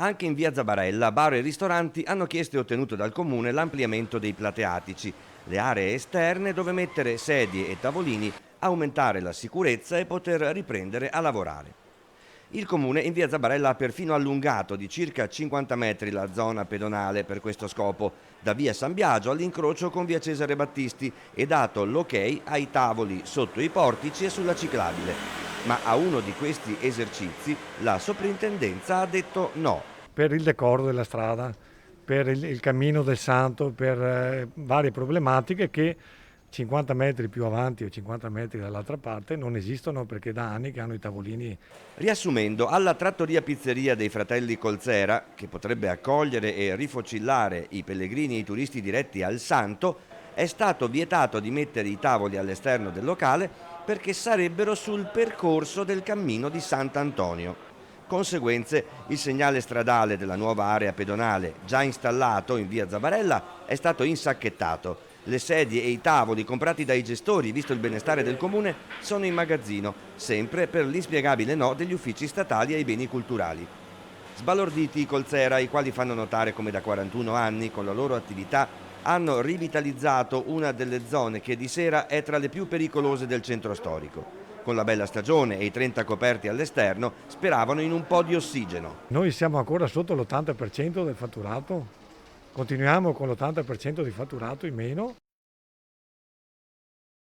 Anche in via Zabarella, bar e ristoranti hanno chiesto e ottenuto dal comune l'ampliamento dei plateatici, le aree esterne dove mettere sedie e tavolini, aumentare la sicurezza e poter riprendere a lavorare. Il comune in via Zabarella ha perfino allungato di circa 50 metri la zona pedonale per questo scopo, da via San Biagio all'incrocio con via Cesare Battisti, e dato l'ok ai tavoli sotto i portici e sulla ciclabile. Ma a uno di questi esercizi la soprintendenza ha detto no. Per il decoro della strada, per il cammino del santo, per varie problematiche che 50 metri più avanti o 50 metri dall'altra parte non esistono, perché da anni che hanno i tavolini. Riassumendo, alla trattoria pizzeria dei fratelli Colzera, che potrebbe accogliere e rifocillare i pellegrini e i turisti diretti al Santo, è stato vietato di mettere i tavoli all'esterno del locale perché sarebbero sul percorso del cammino di Sant'Antonio. Conseguenze, il segnale stradale della nuova area pedonale, già installato in via Zabarella, è stato insacchettato. Le sedie e i tavoli comprati dai gestori, visto il benestare del comune, sono in magazzino, sempre per l'inspiegabile no degli uffici statali ai beni culturali. Sbalorditi i Colzera, i quali fanno notare come da 41 anni, con la loro attività, hanno rivitalizzato una delle zone che di sera è tra le più pericolose del centro storico. Con la bella stagione e i 30 coperti all'esterno, speravano in un po' di ossigeno. Noi siamo ancora sotto l'80% del fatturato, continuiamo con l'80% di fatturato in meno